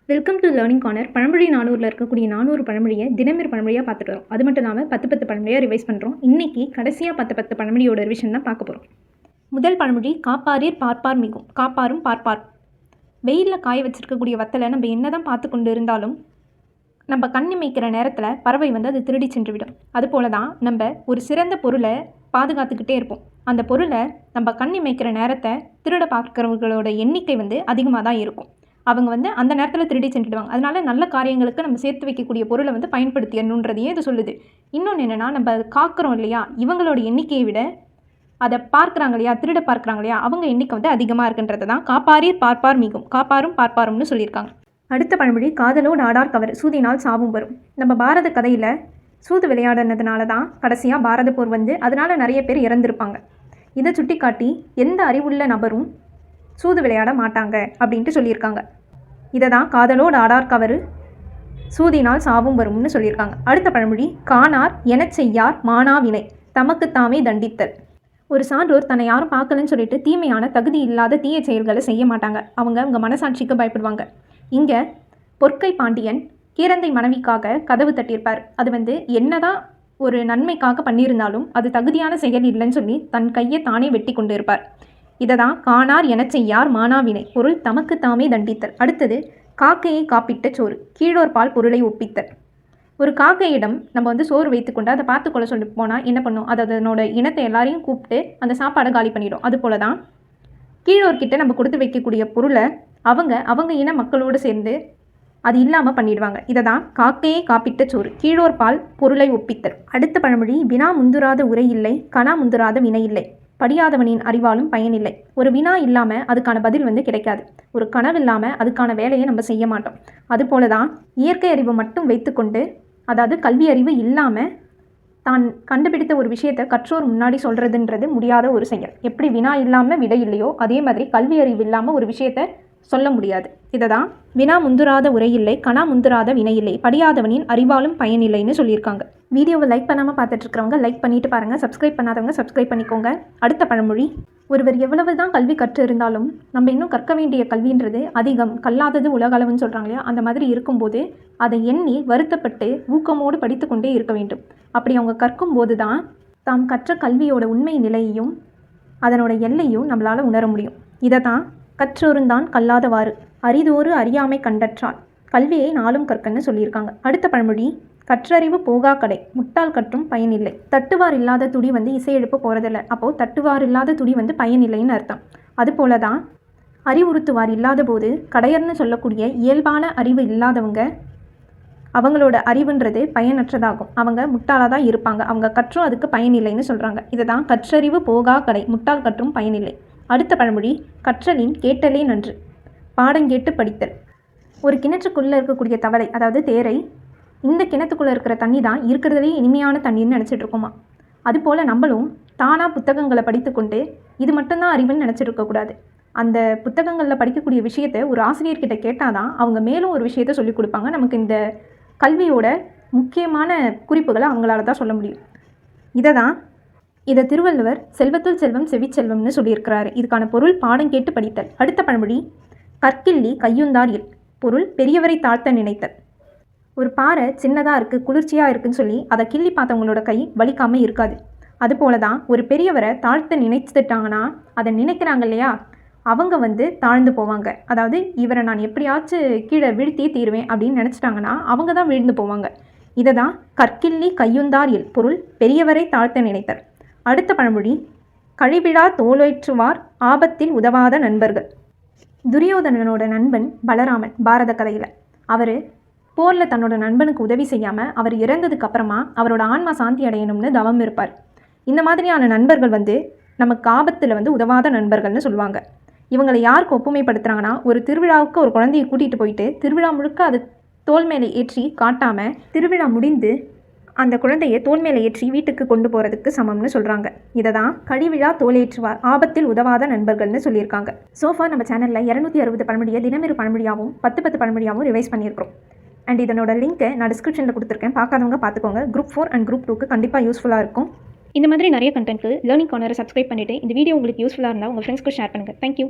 Welcome to learning corner. பழமொழி 400ல் இருக்கக்கூடிய 400 பழமொழியை தினமொரு பழமொழியாக பார்த்துட்டு வரோம். அது மட்டும் இல்லாமல் 10 பழமொழியாக ரிவைஸ் பண்ணுறோம். இன்றைக்கி கடைசியாக 10 பழமொழியோட ரிவிஷன் தான் பார்க்க போகிறோம். முதல் பழமொழி, காப்பாரீர் பார்ப்பார் மிகும், காப்பாரும் பார்ப்பார். வெயிலில் காய வச்சுருக்கக்கூடிய வத்தலை நம்ம என்ன தான் பார்த்து கொண்டு இருந்தாலும் நம்ம கண்ணி மேய்க்கிற நேரத்தில் பறவை அது திருடி சென்றுவிடும். அதுபோல தான் நம்ம ஒரு சிறந்த பொருளை பாதுகாத்துக்கிட்டே இருப்போம். அந்த பொருளை நம்ம கண்ணி மேய்க்கிற நேரத்தை திருட பார்க்குறவங்களோட எண்ணிக்கை அதிகமாக தான் இருக்கும். அவங்க அந்த நேரத்தில் திருடி சென்றுடுவாங்க. அதனால நல்ல காரியங்களுக்கு நம்ம சேர்த்து வைக்கக்கூடிய பொருளை பயன்படுத்திடணுன்றதையே இது சொல்லுது. இன்னொன்று என்னென்னா, நம்ம அதை காக்கிறோம் இல்லையா, இவங்களோட எண்ணிக்கையை விட அதை பார்க்குறாங்க இல்லையா, திருட பார்க்குறாங்க இல்லையா, அவங்க எண்ணிக்கை அதிகமாக இருக்குன்றது தான் காப்பாரீர் பார்ப்பார் மிகும், காப்பாரும் பார்ப்பாரும்னு சொல்லியிருக்காங்க. அடுத்த பழமொழி, காதலோடு ஆடார் கவர், சூதினால் சாவும் வரும். நம்ம பாரத கதையில் சூது விளையாடினதுனால தான் கடைசியாக பாரத போர் அதனால் நிறைய பேர் இறந்துருப்பாங்க. இதை சுட்டி காட்டி எந்த அறிவுள்ள நபரும் சூது விளையாட மாட்டாங்க அப்படின்ட்டு சொல்லியிருக்காங்க. இதை தான் காதலோடு ஆடார் கவர், சூதினால் சாவும் வரும்னு சொல்லியிருக்காங்க. அடுத்த பழமொழி, காணார் எனச் செய்யார் மானா வினை, தமக்குத்தாமே தண்டித்தல். ஒரு சான்றோர் தன்னை யாரும் பார்க்கலன்னு சொல்லிட்டு தீமையான தகுதி இல்லாத தீய செயல்களை செய்ய மாட்டாங்க. அவங்க மனசாட்சிக்கு பயப்படுவாங்க. இங்கே பொற்கை பாண்டியன் கீரந்தை மனைவிக்காக கதவு தட்டியிருப்பார். அது என்னதான் ஒரு நன்மைக்காக பண்ணியிருந்தாலும் அது தகுதியான செயல் இல்லைன்னு சொல்லி தன் கையை தானே வெட்டி கொண்டு இருப்பார். இதை தான் காணார் எனச் செய்யார் மானாவினை, பொருள் தமக்கு தாமே தண்டித்தல். அடுத்தது, காக்கையை காப்பிட்ட சோறு, கீழோர் பால் பொருளை ஒப்பித்தல். ஒரு காக்கையிடம் நம்ம சோறு வைத்துக்கொண்டு அதை பார்த்துக்கொள்ள சொல்லி போனால் என்ன பண்ணும், அது அதனோட இனத்தை எல்லாரையும் கூப்பிட்டு அந்த சாப்பாடை காலி பண்ணிடும். அதுபோல தான் கீழோர்கிட்ட நம்ம கொடுத்து வைக்கக்கூடிய பொருளை அவங்க இன மக்களோடு சேர்ந்து அது இல்லாமல் பண்ணிடுவாங்க. இதை தான் காக்கையை காப்பிட்ட சோறு, கீழோர் பால் பொருளை ஒப்பித்தல். அடுத்த பழமொழி, வினா முந்துராத உரை இல்லை, கணா முந்துராத வினை இல்லை, படியாதவனின் அறிவாலும் பயனில்லை. ஒரு வினா இல்லாமல் அதுக்கான பதில் கிடைக்காது. ஒரு கனவு இல்லாமல் அதுக்கான வேலையை நம்ம செய்ய மாட்டோம். அதுபோல தான் இயற்கை அறிவு மட்டும் வைத்துக்கொண்டு, அதாவது கல்வி அறிவு இல்லாமல் தான் கண்டுபிடித்த ஒரு விஷயத்தை கற்றோர் முன்னாடி சொல்கிறதுன்றது முடியாத ஒரு செயல். எப்படி வினா இல்லாமல் விடை இல்லையோ அதே மாதிரி கல்வி அறிவு இல்லாமல் ஒரு விஷயத்தை சொல்ல முடியாது. இதை தான் வினா முந்துராத உரை இல்லை, கணா முந்துராத வினை இல்லை, படியாதவனின் அறிவாலும் பயனில்லைன்னு சொல்லியிருக்காங்க. வீடியோவை லைக் பண்ணாமல் பார்த்துட்ருக்கிறவங்க லைக் பண்ணிட்டு பாருங்கள். சப்ஸ்கிரைப் பண்ணாதவங்க சப்ஸ்கிரைப் பண்ணிக்கோங்க. அடுத்த பழமொழி, ஒருவர் எவ்வளவு தான் கல்வி கற்று இருந்தாலும் நம்ம இன்னும் கற்க வேண்டிய கல்வின்றது அதிகம், கல்லாதது உலகளவுன்னு சொல்கிறாங்க இல்லையா, அந்த மாதிரி இருக்கும்போது அதை எண்ணி வருத்தப்பட்டு ஊக்கமோடு படித்து கொண்டே இருக்க வேண்டும். அப்படி அவங்க கற்கும்போது தான் தாம் கற்ற கல்வியோட உண்மை நிலையையும் அதனோட எல்லையும் நம்மளால் உணர முடியும். இதை தான் கற்றோருந்தான் கல்லாதவாறு, அரிதோறு அறியாமை கண்டற்றால், கல்வியை நாளும் கற்கன்னு சொல்லியிருக்காங்க. அடுத்த பழமொழி, கற்றறிவு போகா கடை, முட்டாள் கற்றும் பயனில்லை. தட்டுவார் இல்லாத துடி இசை எழுப்ப போகிறதில்ல. அப்போது தட்டுவார் இல்லாத துடி பயனில்லைன்னு அர்த்தம். அதுபோல தான் அறிவுறுத்துவார் இல்லாத போது கடையர்னு சொல்லக்கூடிய இயல்பான அறிவு இல்லாதவங்க அவங்களோட அறிவுன்றது பயனற்றதாகும். அவங்க முட்டாளாக தான் இருப்பாங்க. அவங்க கற்றும் அதுக்கு பயனில்லைன்னு சொல்கிறாங்க. இதை தான் கற்றறிவு போகா கடை, முட்டாள் கற்றும் பயனில்லை. அடுத்த பழமொழி, கற்றலின் கேட்டலே நன்று, பாடங்கேட்டு படித்தல். ஒரு கிணற்றுக்குள்ளே இருக்கக்கூடிய தவளை, அதாவது தேரை, இந்த கிணத்துக்குள்ளே இருக்கிற தண்ணி தான் இருக்கிறதுலே இனிமையான தண்ணின்னு நினச்சிட்டு இருக்கோமா. அதுபோல் நம்மளும் தானாக புத்தகங்களை படித்து கொண்டு இது மட்டும்தான் அறிவுன்னு நினச்சிட்டு இருக்கக்கூடாது. அந்த புத்தகங்களில் படிக்கக்கூடிய விஷயத்தை ஒரு ஆசிரியர்கிட்ட கேட்டால் தான் அவங்க மேலும் ஒரு விஷயத்தை சொல்லிக் கொடுப்பாங்க. நமக்கு இந்த கல்வியோட முக்கியமான குறிப்புகளை அவங்களால தான் சொல்ல முடியும். இதை திருவள்ளுவர் செல்வத்துள் செல்வம் செவிச்செல்வம்னு சொல்லியிருக்கிறாரு. இதுக்கான பொருள் பாடம் கேட்டு படித்தல். அடுத்த பழமொழி, கற்கிள்ளி கையுந்தார் இல், பொருள் பெரியவரை தாழ்த்த நினைத்தல். ஒரு பாறை சின்னதாக இருக்குது, குளிர்ச்சியாக இருக்குதுன்னு சொல்லி அதை கிள்ளி பார்த்தவங்களோட கை வலிக்காமல் இருக்காது. அதுபோல தான் ஒரு பெரியவரை தாழ்த்த நினைச்சிட்டாங்கன்னா அதை நினைக்கிறாங்க இல்லையா, அவங்க தாழ்ந்து போவாங்க. அதாவது இவரை நான் எப்படியாச்சும் கீழே வீழ்த்தியே தீருவேன் அப்படின்னு நினச்சிட்டாங்கன்னா அவங்க தான் விழுந்து போவாங்க. இதை தான் கற்கிள்ளி கையுந்தார் இல், பொருள் பெரியவரை தாழ்த்த நினைத்தல். அடுத்த பழமொழி, கழிவிழா தோலேற்றுவார் ஆபத்தில் உதவாத நண்பர்கள். துரியோதனனோட நண்பன் பலராமன் பாரத கதையில், அவர் போரில் தன்னோட நண்பனுக்கு உதவி செய்யாமல் அவர் இறந்ததுக்கு அப்புறமா அவரோட ஆன்மா சாந்தி அடையணும்னு தவம் இருப்பார். இந்த மாதிரியான நண்பர்கள் நமக்கு ஆபத்தில் உதவாத நண்பர்கள்னு சொல்லுவாங்க. இவங்களை யாருக்கு ஒப்புமைப்படுத்துகிறாங்கன்னா, ஒரு திருவிழாவுக்கு ஒரு குழந்தையை கூட்டிகிட்டு போயிட்டு திருவிழா முழுக்க அது தோல் மேலே ஏற்றி காட்டாமல் திருவிழா முடிந்து அந்த குழந்தையை தோல் மேலே ஏற்றி வீட்டுக்கு கொண்டு போகிறதுக்கு சமம்னு சொல்கிறாங்க. இதை தான் கழிவிழா தோலேற்றுவார் ஆபத்தில் உதவாத நண்பர்கள்னு சொல்லியிருக்காங்க. சோஃபா நம்ம சேனலில் 260 பழமொழியை தினமொரு பழமொழியாகவும் 10 பழமொழியாகவும் ரிவைஸ் பண்ணியிருக்கிறோம். அண்ட் இதனோட லிங்க்கை நான் டிஸ்கிரிப்ஷனில் கொடுத்துருக்கேன். பார்க்காதவங்க பார்த்துக்கோங்க. குரூப் 4 அண்ட் குரூப் 2க்கு கண்டிப்பாக யூஸ்ஃபுல்லாக இருக்கும். இந்த மாதிரி நிறைய கண்டென்ட்க்கு லேர்னிங் கார்னரை சப்ஸ்கிரைப் பண்ணிவிட்டு இந்த வீடியோ உங்களுக்கு யூஸ்ஃபுல்லாக இருந்தால் உங்கள் ஃப்ரெண்ட்ஸ்க்கு ஷேர் பண்ணுங்கள். தேங்க்யூ.